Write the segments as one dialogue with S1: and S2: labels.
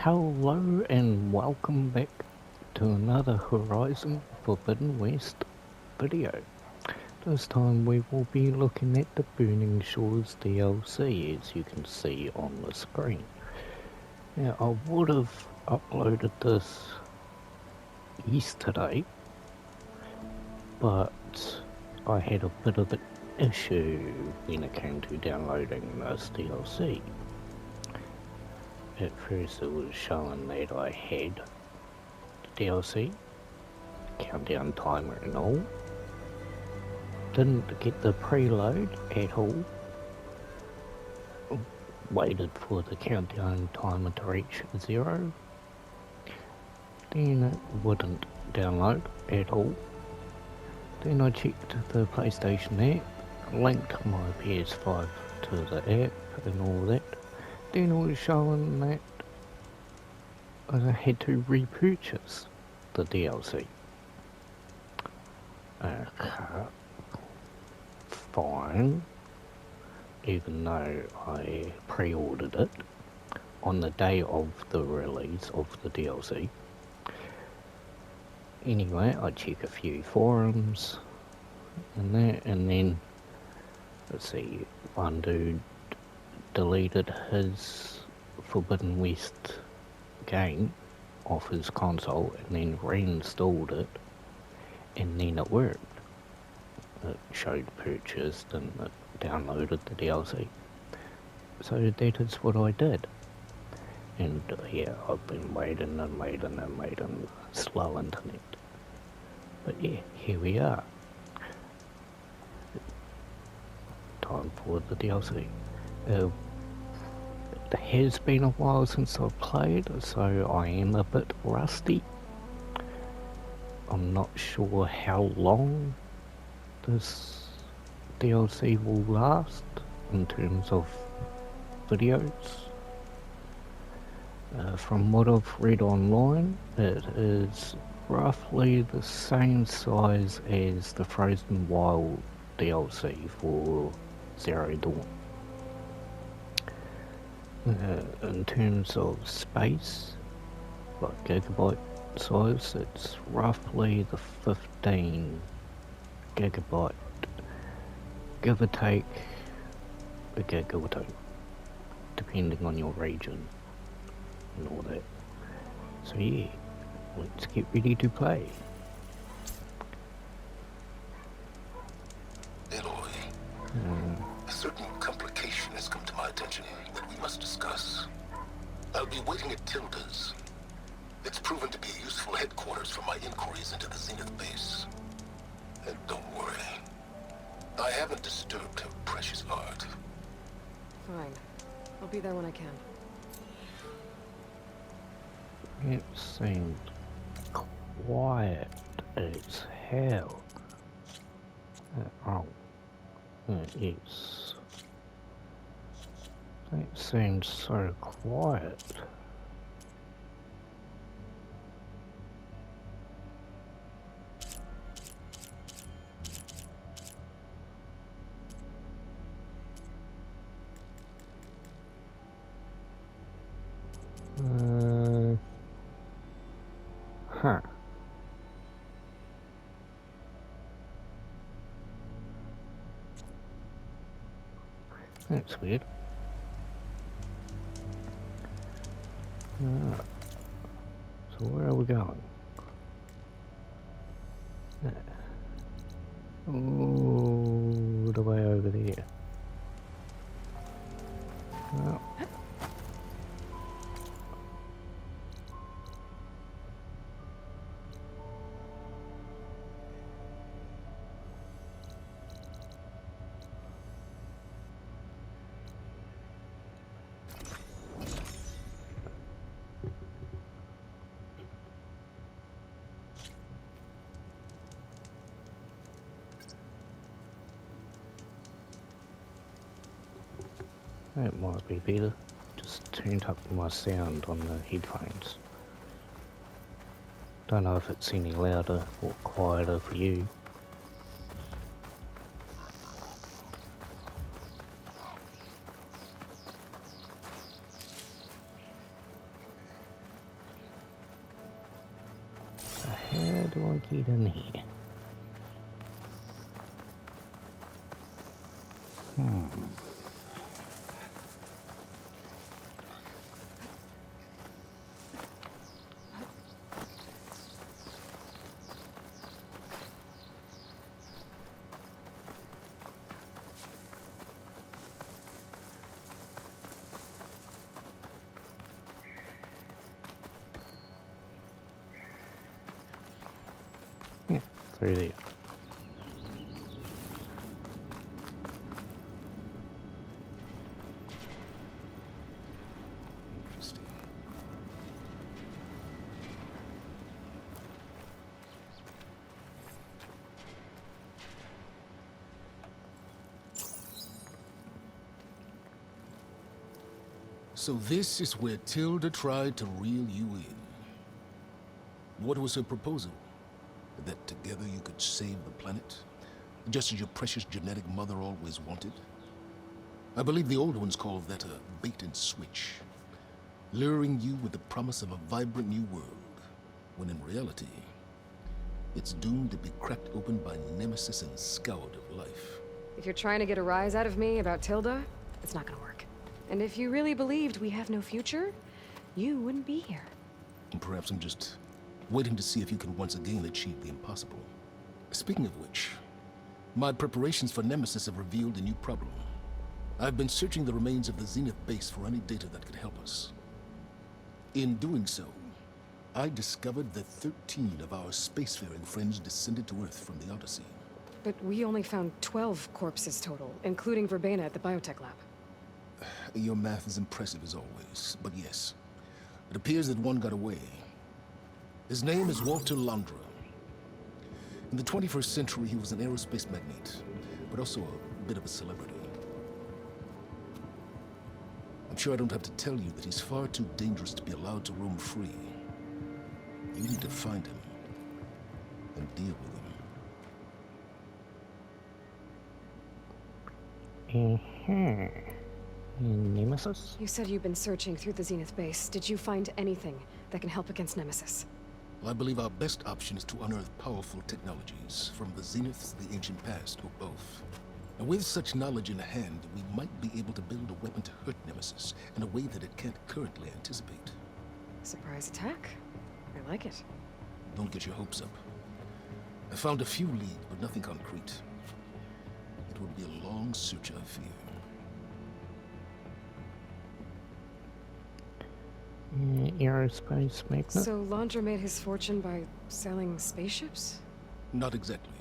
S1: Hello and welcome back to another Horizon Forbidden West video. This time we will be looking at the Burning Shores DLC, as you can see on the screen. Now I would have uploaded this yesterday, but I had a bit of an issue when it came to downloading this DLC. At first it was showing that I had the DLC, countdown timer and all. Didn't get the preload at all. Waited for the countdown timer to reach 0. Then it wouldn't download at all. Then I checked the PlayStation app, linked my PS5 to the app and all that. Then it was showing that I had to repurchase the DLC. Okay, fine. Even though I pre-ordered it on the day of the release of the DLC. Anyway, I check a few forums and that, and then let's see, one dude deleted his Forbidden West game off his console and then reinstalled it, and then it worked. It showed purchased and it downloaded the DLC. So that is what I did. And yeah, I've been waiting, slow internet. But yeah, here we are. Time for the DLC. It has been a while since I've played, so I am a bit rusty. I'm not sure how long this DLC will last in terms of videos. From what I've read online, it is roughly the same size as the Frozen Wild DLC for Zero Dawn. In terms of space, like gigabyte size, it's roughly the 15 gigabyte, give or take a gig or two, depending on your region and all that. So yeah, let's get ready to play.
S2: A certain complication has come to my attention that we must discuss. I'll be waiting at Tilda's. It's proven to be a useful headquarters for my inquiries into the Zenith base. And don't worry, I haven't disturbed her precious art.
S3: Fine. I'll be there when I can.
S1: It seemed quiet as hell. Yes. That seemed so quiet. Huh. That's weird. So where are we going? All the way over there. Well. That might be better. Just turned up my sound on the headphones. Don't know if it's any louder or quieter for you. do I get in here? Yeah, through there.
S2: Interesting. So this is where Tilda tried to reel you in. What was her proposal? That together you could save the planet? Just as your precious genetic mother always wanted? I believe the old ones call that a bait and switch. Luring you with the promise of a vibrant new world, when in reality, it's doomed to be cracked open by nemesis and scoured of life.
S3: If you're trying to get a rise out of me about Tilda, it's not gonna work. And if you really believed we have no future, you wouldn't be here.
S2: And perhaps I'm just waiting to see if you can once again achieve the impossible. Speaking of which, my preparations for Nemesis have revealed a new problem. I've been searching the remains of the Zenith base for any data that could help us. In doing so, I discovered that 13 of our spacefaring friends descended to Earth from the Odyssey.
S3: But we only found 12 corpses total, including Verbena at the biotech lab.
S2: Your math is impressive as always, but yes. It appears that one got away. His name is Walter Londra. In the 21st century, he was an aerospace magnate, but also a bit of a celebrity. I'm sure I don't have to tell you that he's far too dangerous to be allowed to roam free. You need to find him and deal with him.
S1: Nemesis?
S3: You said you've been searching through the Zenith base. Did you find anything that can help against Nemesis?
S2: Well, I believe our best option is to unearth powerful technologies, from the Zeniths to the ancient past, or both. And with such knowledge in hand, we might be able to build a weapon to hurt Nemesis in a way that it can't currently anticipate.
S3: Surprise attack? I like it.
S2: Don't get your hopes up. I found a few leads, but nothing concrete. It would be a long search, I fear.
S1: Aerospace magnet?
S3: So Londra made his fortune by selling spaceships?
S2: Not exactly.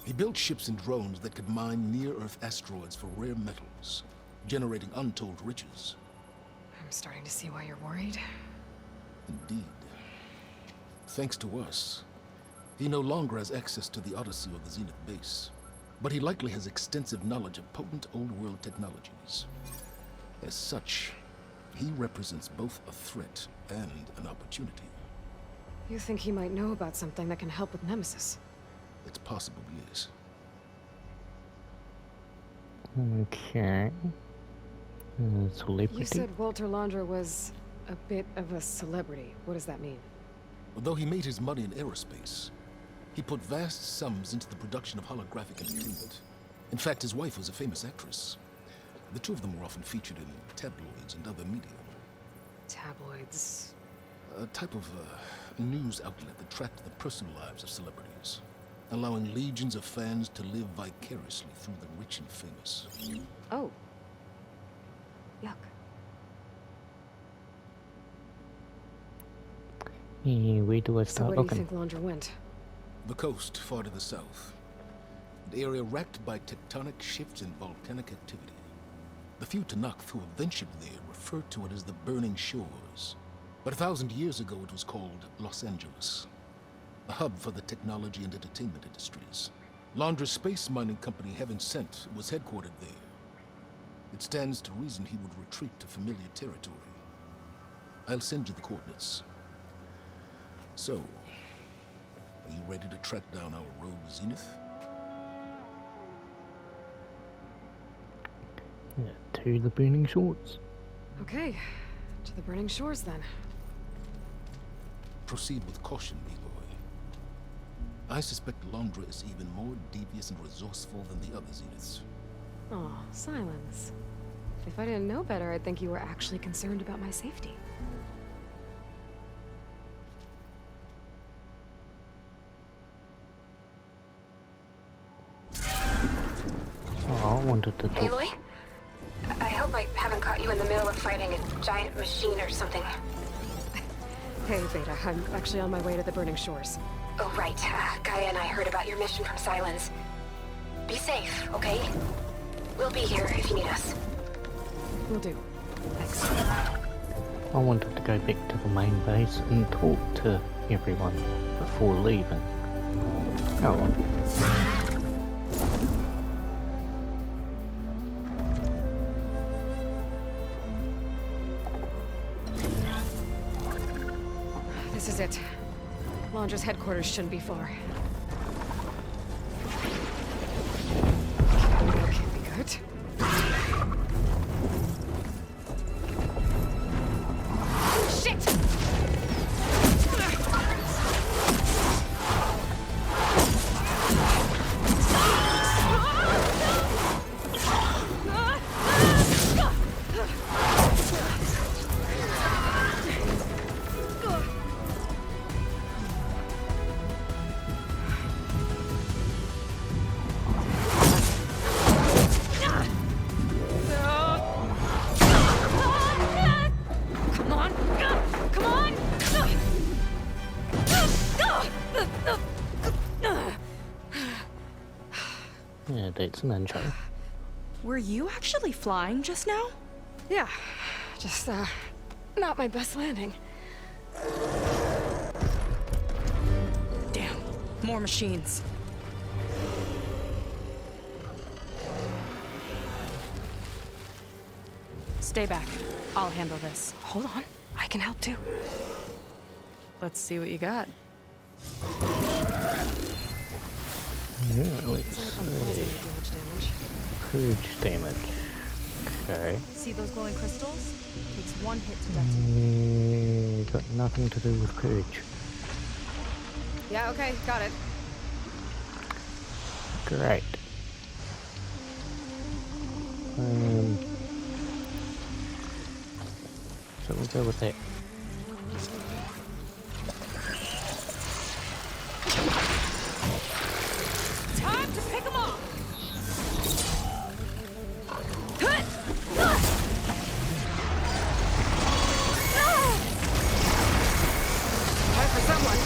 S2: He built ships and drones that could mine near-Earth asteroids for rare metals, generating untold riches.
S3: I'm starting to see why you're worried.
S2: Indeed. Thanks to us, he no longer has access to the Odyssey or the Zenith base, but he likely has extensive knowledge of potent old-world technologies. As such, he represents both a threat and an opportunity.
S3: You think he might know about something that can help with Nemesis?
S2: It's possible, yes.
S1: Okay. Celebrity?
S3: You said Walter Londra was a bit of a celebrity. What does that mean?
S2: Although he made his money in aerospace, he put vast sums into the production of holographic entertainment. In fact, his wife was a famous actress. The two of them were often featured in tabloids and other media.
S3: Tabloids?
S2: A type of news outlet that tracked the personal lives of celebrities, allowing legions of fans to live vicariously through the rich and famous.
S3: Oh. Yuck.
S1: Yeah, where do I
S3: So
S1: start
S3: where do you
S1: looking?
S3: think Londra went?
S2: The coast, far to the south. An area racked by tectonic shifts and volcanic activity. The few Tanakh who have ventured there refer to it as the Burning Shores. But 1,000 years ago it was called Los Angeles, a hub for the technology and entertainment industries. Londra's space mining company, Heaven Sent, was headquartered there. It stands to reason he would retreat to familiar territory. I'll send you the coordinates. So, are you ready to track down our rogue Zenith?
S1: To the Burning Shores.
S3: Okay. To the Burning Shores, then.
S2: Proceed with caution, B-boy. I suspect Londra is even more devious and resourceful than the other Zeniths.
S3: Oh, Sylens. If I didn't know better, I'd think you were actually concerned about my safety.
S1: Oh, I wanted to talk.
S4: Aloy? I hope I haven't caught you in the middle of fighting a giant machine or something.
S3: Hey, Beta, I'm actually on my way to the Burning Shores.
S4: Oh, right. Gaia and I heard about your mission from Sylens. Be safe, okay? We'll be here if you need us.
S3: Will do. Thanks.
S1: I wanted to go back to the main base and talk to everyone before leaving. Oh well.
S3: This is it. Londra's headquarters shouldn't be far. That can't be good. Shit!
S1: Yeah, that's an intro.
S5: Were you actually flying just now?
S3: Yeah, just, not my best landing.
S5: Damn, more machines. Stay back. I'll handle this.
S3: Hold on, I can help too.
S5: Let's see what you got.
S1: Yeah, let's see. Purge damage. Okay.
S5: See those glowing crystals? Takes one hit to detonate.
S1: Got nothing to do with purge.
S3: Yeah, okay, got it.
S1: Great. So we'll go with that.
S5: Time to pick them off!
S3: Time for someone.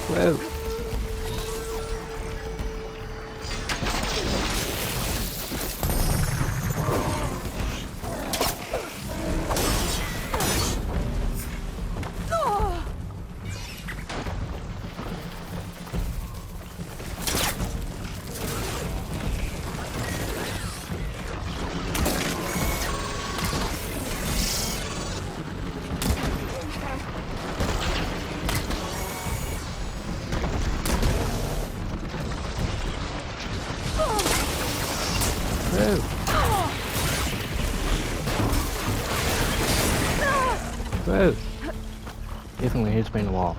S1: Whoa. Whoa. Definitely has been a while.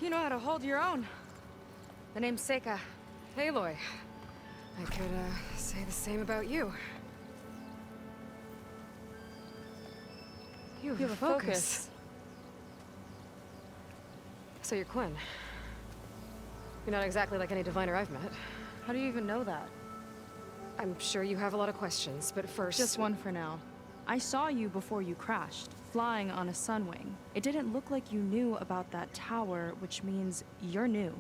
S3: You know how to hold your own. The name's Seyka. Aloy. I could, say the same about you. You have a focus. So you're Quen. You're not exactly like any diviner I've met.
S5: How do you even know that?
S3: I'm sure you have a lot of questions, but first...
S5: Just one for now. I saw you before you crashed, flying on a sunwing. It didn't look like you knew about that tower, which means you're new.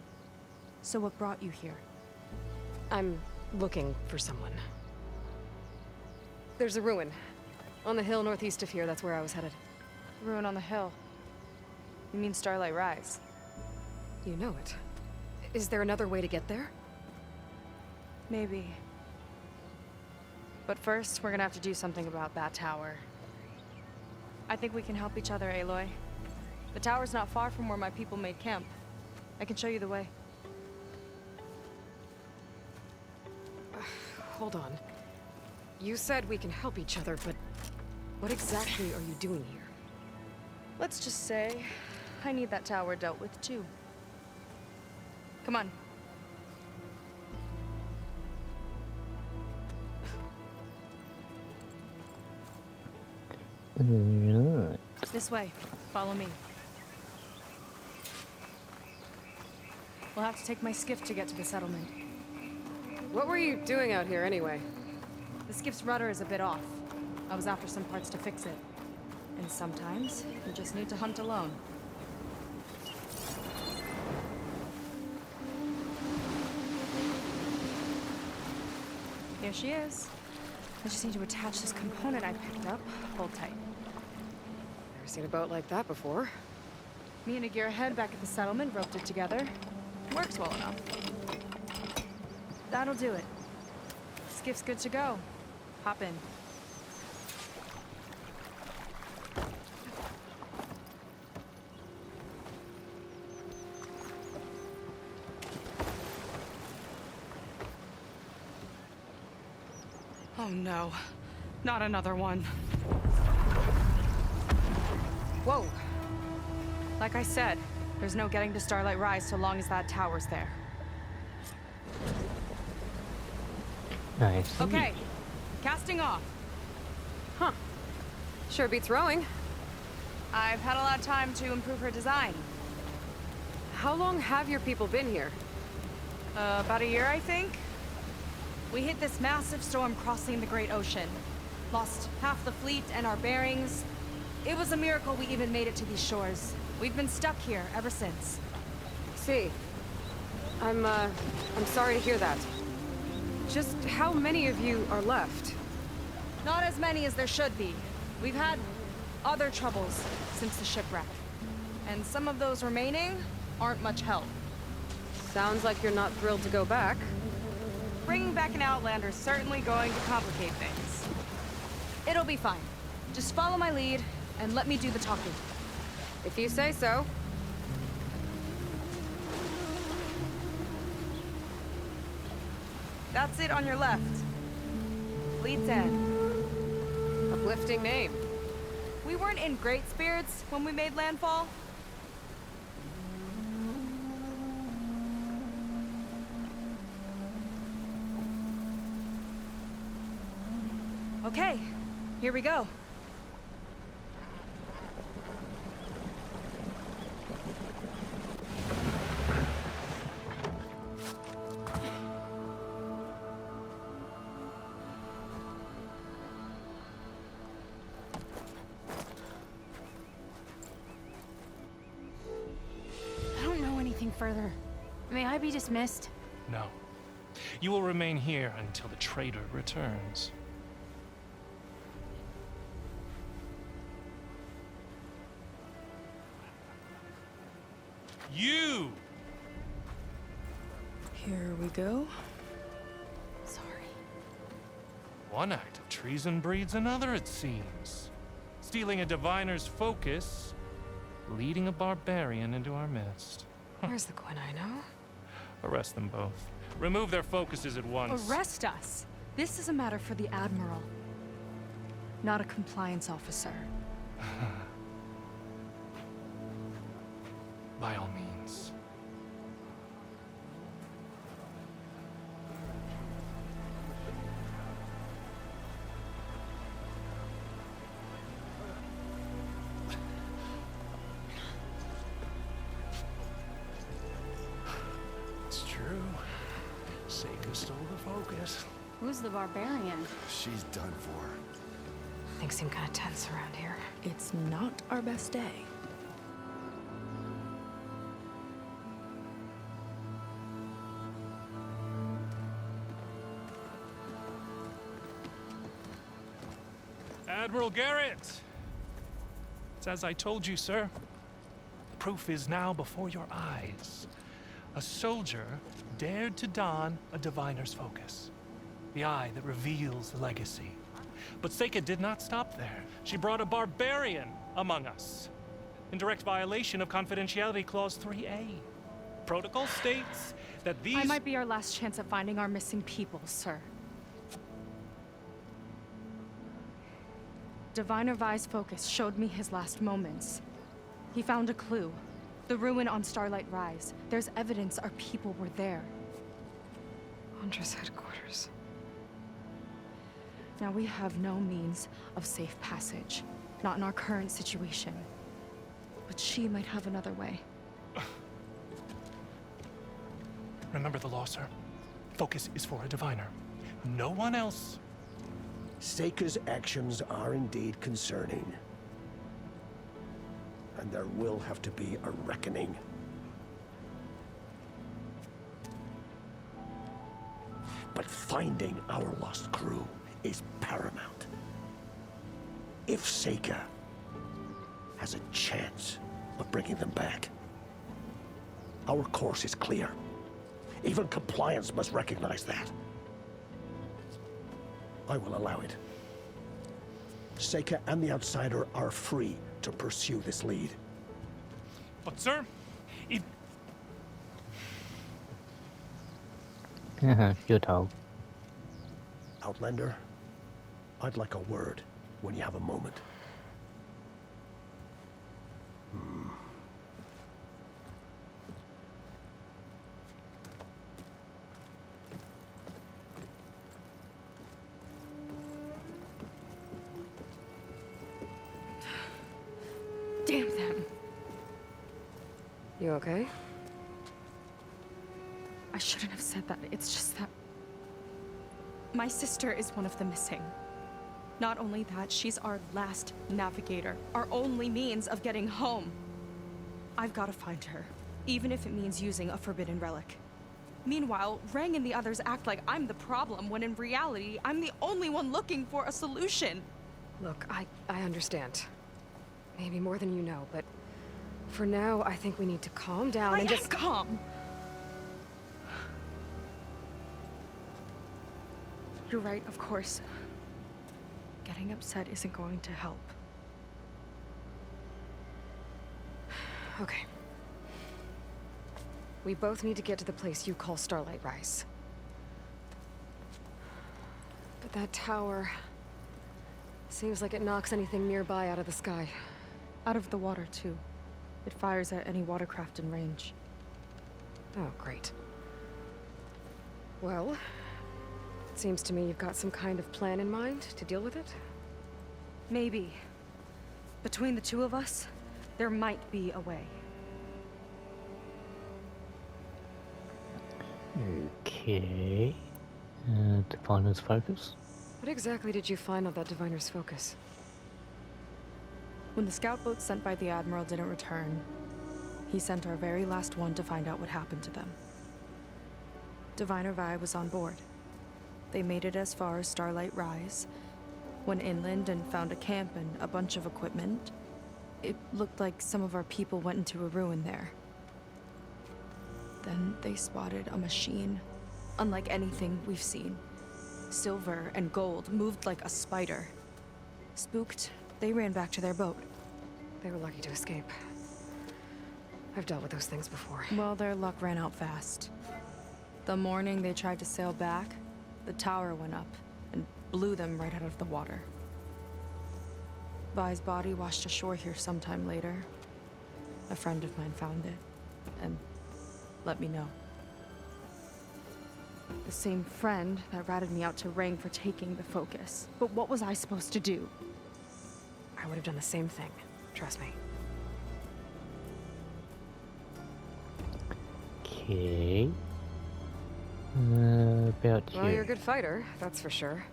S5: So what brought you here?
S3: I'm looking for someone. There's a ruin. On the hill northeast of here, that's where I was headed.
S5: Ruin on the hill. You mean Starlight Rise?
S3: You know it. Is there another way to get there?
S5: Maybe. But first, we're gonna have to do something about that tower. I think we can help each other, Aloy. The tower's not far from where my people made camp. I can show you the way.
S3: Hold on. You said we can help each other, but what exactly are you doing here?
S5: Let's just say, I need that tower dealt with too. Come on.
S1: Right.
S5: This way. Follow me. We'll have to take my skiff to get to the settlement.
S3: What were you doing out here anyway?
S5: The skiff's rudder is a bit off. I was after some parts to fix it. And sometimes, you just need to hunt alone. Here she is. I just need to attach this component I picked up. Hold tight.
S3: Never seen a boat like that before.
S5: Me and a gearhead back at the settlement roped it together. Works well enough. That'll do it. Skiff's good to go. Hop in. Oh no, not another one. Whoa. Like I said, there's no getting to Starlight Rise so long as that tower's there.
S1: Nice.
S5: Okay, casting off.
S3: Huh. Sure beats rowing.
S5: I've had a lot of time to improve her design.
S3: How long have your people been here?
S5: About a year, I think. We hit this massive storm crossing the Great Ocean. Lost half the fleet and our bearings. It was a miracle we even made it to these shores. We've been stuck here ever since.
S3: See. I'm sorry to hear that. Just how many of you are left?
S5: Not as many as there should be. We've had other troubles since the shipwreck. And some of those remaining aren't much help.
S3: Sounds like you're not thrilled to go back.
S5: Bringing back an Outlander's certainly going to complicate things. It'll be fine. Just follow my lead and let me do the talking.
S3: If you say so.
S5: That's it on your left. Fleet's End.
S3: Uplifting name.
S5: We weren't in great spirits when we made landfall. Okay, here we go.
S6: I don't know anything further. May I be dismissed?
S7: No. You will remain here until the traitor returns. You!
S5: Here we go.
S6: Sorry.
S7: One act of treason breeds another, it seems. Stealing a diviner's focus, leading a barbarian into our midst.
S3: Where's the Quen I know?
S7: Arrest them both. Remove their focuses at once.
S5: Arrest us. This is a matter for the Admiral, not a compliance officer.
S7: By all means.
S8: focus.
S6: Who's the barbarian?
S8: She's done for.
S3: Things seem kind of tense around here.
S5: It's not our best day.
S7: Admiral Garrett! It's as I told you, sir. Proof is now before your eyes. A soldier dared to don a diviner's focus. The eye that reveals the legacy. But Seyka did not stop there. She brought a barbarian among us. In direct violation of Confidentiality Clause 3A. Protocol states that these...
S5: I might be our last chance at finding our missing people, sir. Diviner Vi's focus showed me his last moments. He found a clue. The ruin on Starlight Rise. There's evidence our people were there.
S3: Huntress headquarters.
S5: Now we have no means of safe passage. Not in our current situation. But she might have another way.
S7: Remember the law, sir. Focus is for a diviner. No one else.
S9: Seyka's actions are indeed concerning. And there will have to be a reckoning. But finding our lost crew is paramount. If Seyka has a chance of bringing them back, our course is clear. Even compliance must recognize that. I will allow it. Seyka and the Outsider are free to pursue this lead.
S7: But, sir, if...
S1: You're told.
S9: Outlander, I'd like a word when you have a moment.
S5: Damn them.
S3: You okay?
S5: I shouldn't have said that. It's just that... my sister is one of the missing. Not only that, she's our last navigator. Our only means of getting home. I've got to find her. Even if it means using a forbidden relic. Meanwhile, Rang and the others act like I'm the problem, when in reality, I'm the only one looking for a solution.
S3: Look, I understand. Maybe more than you know, but for now, I think we need to calm down and just...
S5: calm! You're right, of course. Getting upset isn't going to help.
S3: Okay. We both need to get to the place you call Starlight Rise. But that tower... seems like it knocks anything nearby out of the sky.
S5: Out of the water, too. It fires at any watercraft in range.
S3: Oh, great. Well, it seems to me you've got some kind of plan in mind to deal with it.
S5: Maybe. Between the two of us, there might be a way.
S1: Okay. Diviner's focus.
S3: What exactly did you find on that Diviner's focus?
S5: When the scout boat sent by the Admiral didn't return, he sent our very last one to find out what happened to them. Diviner Vi was on board. They made it as far as Starlight Rise, went inland and found a camp and a bunch of equipment. It looked like some of our people went into a ruin there. Then they spotted a machine, unlike anything we've seen. Silver and gold, moved like a spider. Spooked, they ran back to their boat.
S3: They were lucky to escape. I've dealt with those things before.
S5: Well, their luck ran out fast. The morning they tried to sail back, the tower went up and blew them right out of the water. Vi's body washed ashore here sometime later. A friend of mine found it and let me know. The same friend that ratted me out to Rang for taking the focus. But what was I supposed to do?
S3: I would have done the same thing. Trust me.
S1: Okay. About
S3: Well,
S1: you.
S3: you're a good fighter, that's for sure.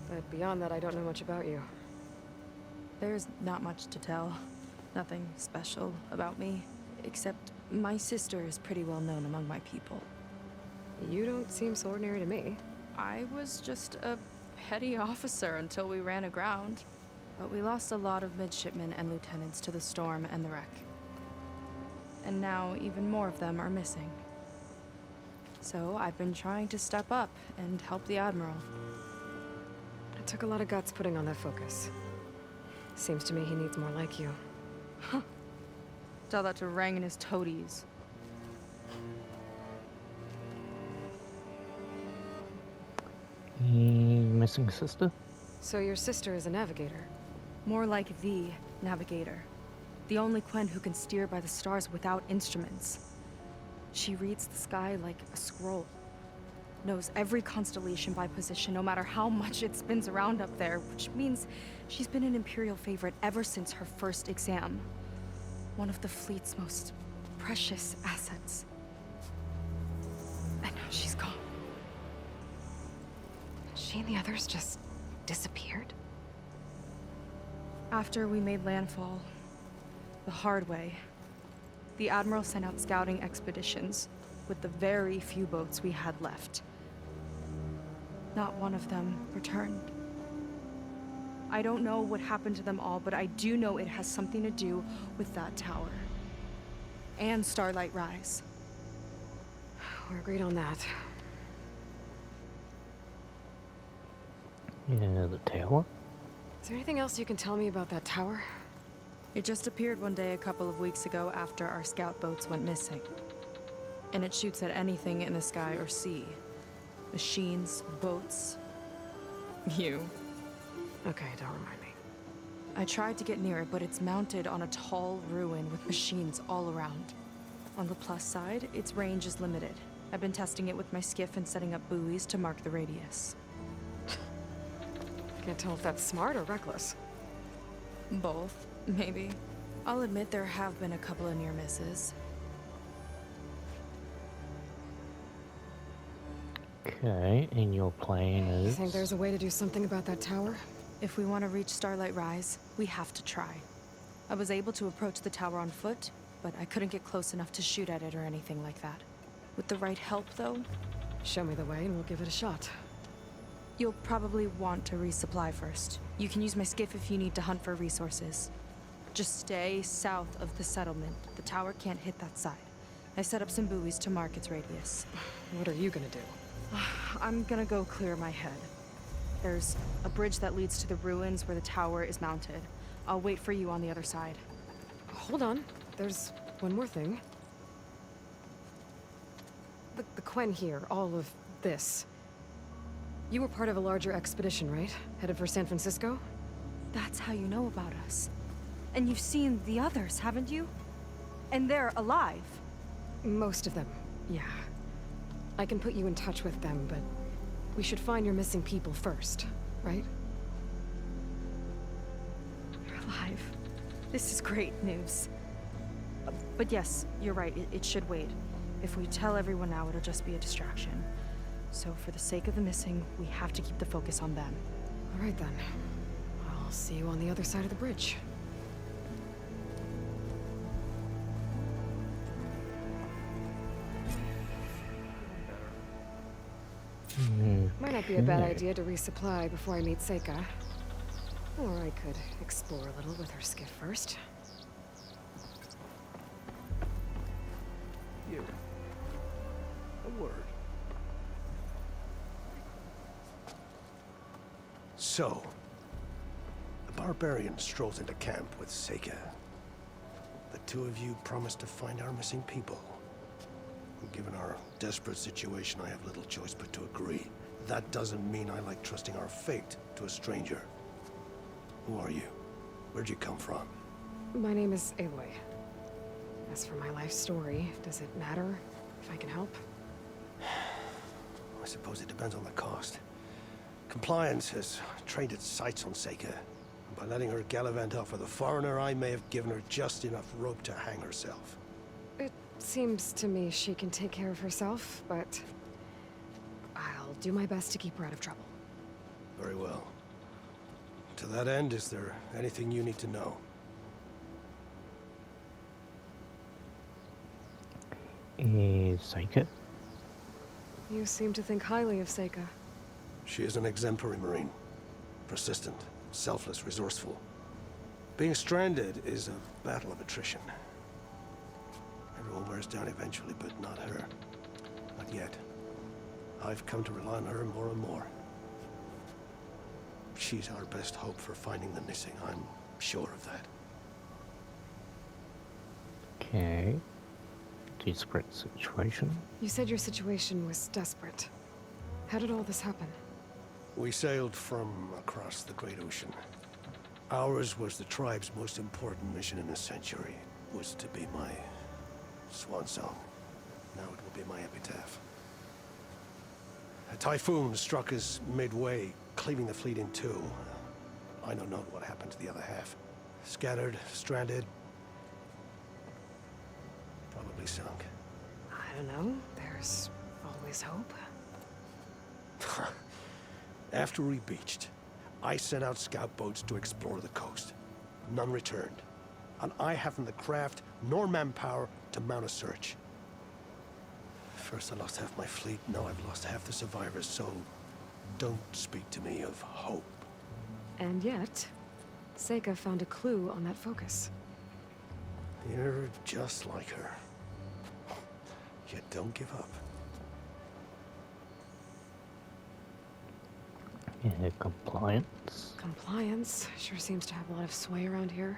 S3: But beyond that, I don't know much about you.
S5: There's not much to tell. Nothing special about me. Except my sister is pretty well known among my people.
S3: You don't seem so ordinary to me.
S5: I was just a petty officer until we ran aground. But we lost a lot of midshipmen and lieutenants to the storm and the wreck. And now even more of them are missing. So I've been trying to step up and help the Admiral.
S3: It took a lot of guts putting on that focus. Seems to me he needs more like you.
S5: Tell that to Rang and his toadies.
S1: Missing sister?
S3: So your sister is a navigator?
S5: More like the navigator. The only Quen who can steer by the stars without instruments. She reads the sky like a scroll. Knows every constellation by position, no matter how much it spins around up there, which means she's been an Imperial favorite ever since her first exam. One of the fleet's most precious assets. And now she's gone.
S3: She and the others just disappeared?
S5: After we made landfall, the hard way, the Admiral sent out scouting expeditions with the very few boats we had left. Not one of them returned. I don't know what happened to them all, but I do know it has something to do with that tower. And Starlight Rise.
S3: We're agreed on that.
S1: Yeah, the tower.
S3: Is there anything else you can tell me about that tower?
S5: It just appeared one day a couple of weeks ago after our scout boats went missing. And it shoots at anything in the sky or sea. Machines, boats. You.
S3: Okay, don't remind me.
S5: I tried to get near it, but it's mounted on a tall ruin with machines all around. On the plus side, its range is limited. I've been testing it with my skiff and setting up buoys to mark the radius.
S3: Can't tell if that's smart or reckless.
S5: Both, maybe. I'll admit there have been a couple of near misses.
S1: Okay, and your plan
S3: You
S1: is...
S3: think there's a way to do something about that tower?
S5: If we want to reach Starlight Rise, we have to try. I was able to approach the tower on foot, but I couldn't get close enough to shoot at it or anything like that. With the right help, though,
S3: Show me the way and we'll give it a shot.
S5: you'll probably want to resupply first. You can use my skiff if you need to hunt for resources. Just stay south of the settlement. The tower can't hit that side. I set up some buoys to mark its radius.
S3: What are you gonna do?
S5: I'm gonna go clear my head. There's a bridge that leads to the ruins where the tower is mounted. I'll wait for you on the other side.
S3: Hold on. There's one more thing. The Quen here, all of this. You were part of a larger expedition, right? Headed for San Francisco?
S5: That's how you know about us. And you've seen the others, haven't you? And they're alive.
S3: Most of them, yeah. I can put you in touch with them, but we should find your missing people first, right?
S5: You're alive. This is great news. But yes, you're right. It should wait. If we tell everyone now, it'll just be a distraction. So for the sake of the missing, we have to keep the focus on them.
S3: All right then. I'll see you on the other side of the bridge. Might not be a bad idea to resupply before I meet Seyka. Or I could explore a little with her skiff first.
S9: Here. A word. So, the barbarian strolls into camp with Seyka. The two of you promised to find our missing people. And given our desperate situation, I have little choice but to agree. That doesn't mean I like trusting our fate to a stranger. Who are you? Where'd you come from?
S3: My name is Aloy. As for my life story, does it matter if I can help?
S9: I suppose it depends on the cost. Compliance has trained its sights on Seyka. And by letting her gallivant off with a foreigner, I may have given her just enough rope to hang herself.
S3: It seems to me she can take care of herself, but do my best to keep her out of trouble.
S8: Very well. To that end, is there anything you need to know?
S1: Seyka?
S3: You seem to think highly of Seyka.
S8: She is an exemplary Marine. Persistent, selfless, resourceful. Being stranded is a battle of attrition. Everyone wears down eventually, but not her. Not yet. I've come to rely on her more and more. She's our best hope for finding the missing. I'm sure of that.
S1: Okay. Desperate situation.
S3: You said your situation was desperate. How did all this happen?
S8: We sailed from across the Great Ocean. Ours was the tribe's most important mission in a century. It was to be my swan song. Now it will be my epitaph. A typhoon struck us midway, cleaving the fleet in two. I know not what happened to the other half. Scattered, stranded, probably sunk.
S3: I don't know. There's always hope.
S8: After we beached, I sent out scout boats to explore the coast. None returned. And I haven't the craft nor manpower to mount a search. First I lost half my fleet, now I've lost half the survivors, so don't speak to me of hope.
S3: And yet, Seyka found a clue on that focus.
S8: You're just like her. Yet don't give up.
S1: Yeah, compliance.
S3: Compliance sure seems to have a lot of sway around here.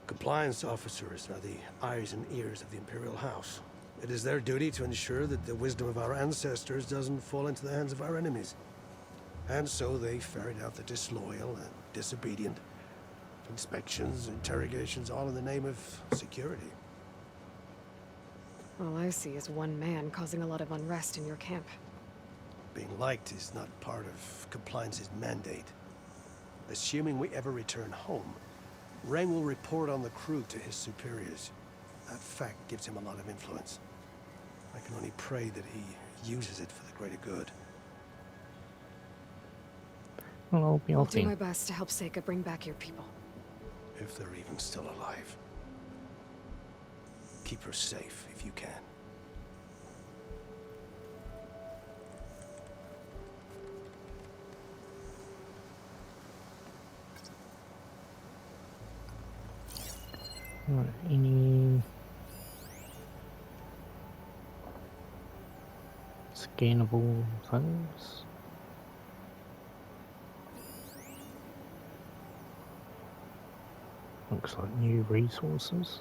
S8: Compliance officers are the eyes and ears of the Imperial House. It is their duty to ensure that the wisdom of our ancestors doesn't fall into the hands of our enemies. And so they ferret out the disloyal and disobedient. Inspections, interrogations, all in the name of security.
S3: All I see is one man causing a lot of unrest in your camp.
S8: Being liked is not part of compliance's mandate. Assuming we ever return home, Rang will report on the crew to his superiors. That fact gives him a lot of influence. I can only pray that he uses it for the greater good.
S1: Well, I'll be
S3: I'll
S1: off
S3: do
S1: then.
S3: my best to help Seyka bring back your people.
S8: If they're even still alive. Keep her safe if you can.
S1: Right, any scannable things? Looks like new resources.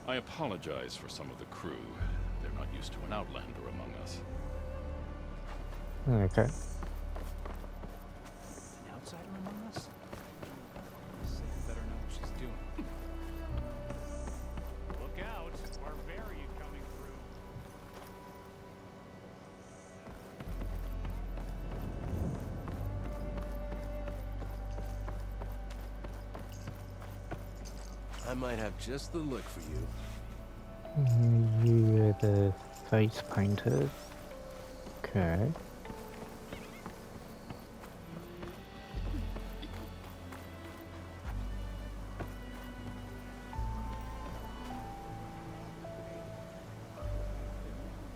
S10: I apologize for some of the crew. They're not used to an outlander among us.
S1: Okay.
S7: An outsider among us? Seyka better know what she's doing. Look out! Barbarian coming through.
S11: I might have just the look for you.
S1: You are the face painter. Okay.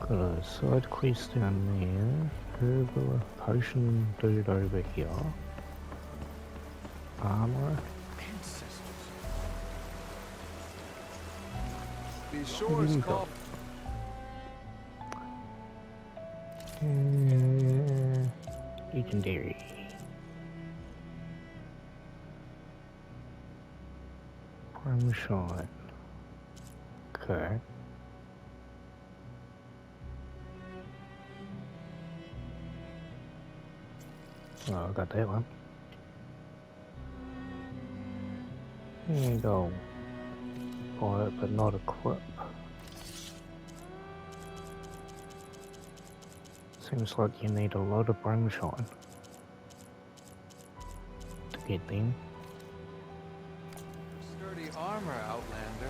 S1: Got a side quest down there. Herbal potion dude over here. Armor.
S11: Be sure to call.
S1: Legendary. Prime shot. Okay. Oh, I got that one. There you go. Buy it, but not equip. Seems like you need a lot of brimstone to get them.
S11: Sturdy armor, Outlander.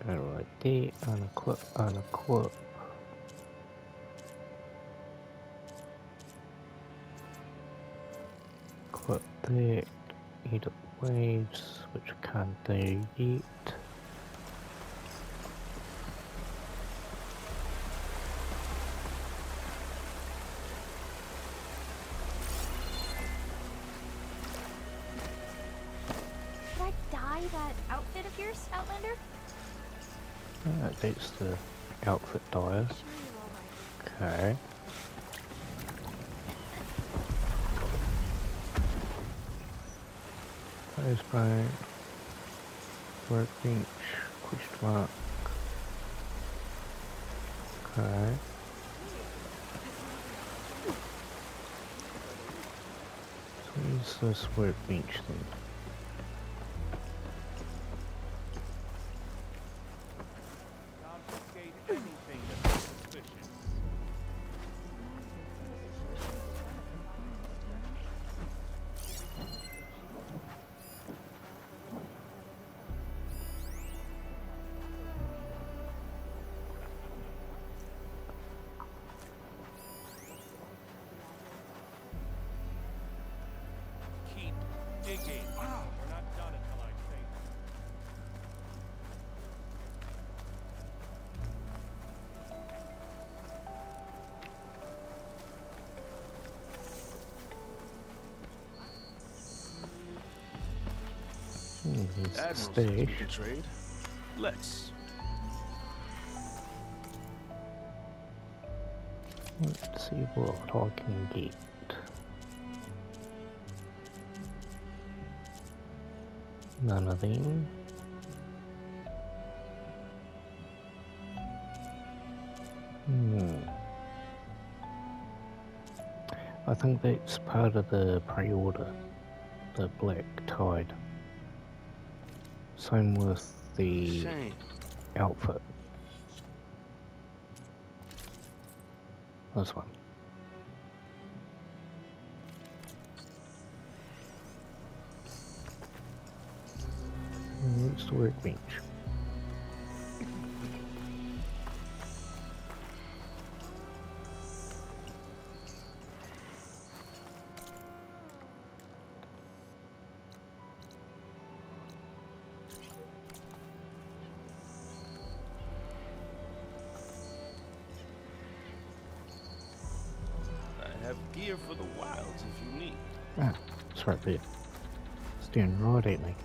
S1: Go right there, unequip, unequip. Equip that, edit waves, which I can't do yet.
S6: Did I dye that outfit of yours, Outlander?
S1: That's the outfit dyer. Okay. Bone, workbench, question mark. Okay. So where's this workbench then?
S11: Confiscate anything that's suspicious. Keep digging. We're not done until I say so.
S1: Here's the
S11: Admiral says we
S1: stash.
S11: can trade. Let's.
S1: Let's see what I can get. None of them. I think that's part of the pre-order, the Blacktide. Same with the
S11: Shame.
S1: outfit. This one. Where's the workbench?
S11: I have gear for the wilds if you need.
S1: Ah, it's right there. Staring right at me.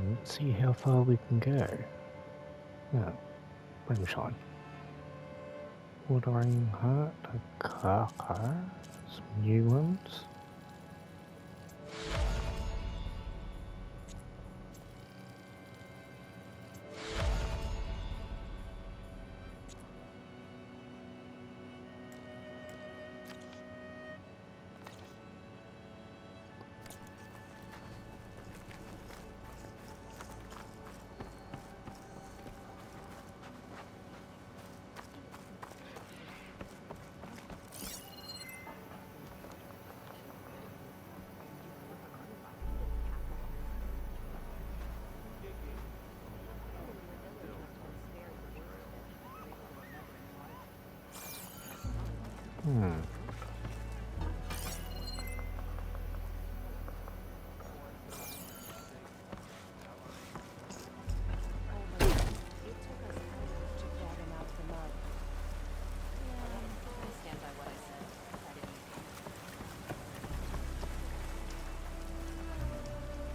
S1: Let's see how far we can go. No, brimstone. Watering heart, a car, some new ones.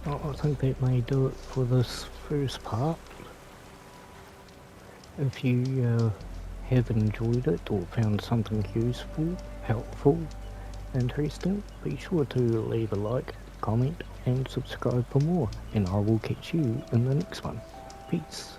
S1: I think that may do it for this first part. If you have enjoyed it or found something useful, helpful, interesting, be sure to leave a like, comment and subscribe for more, and I will catch you in the next one. Peace.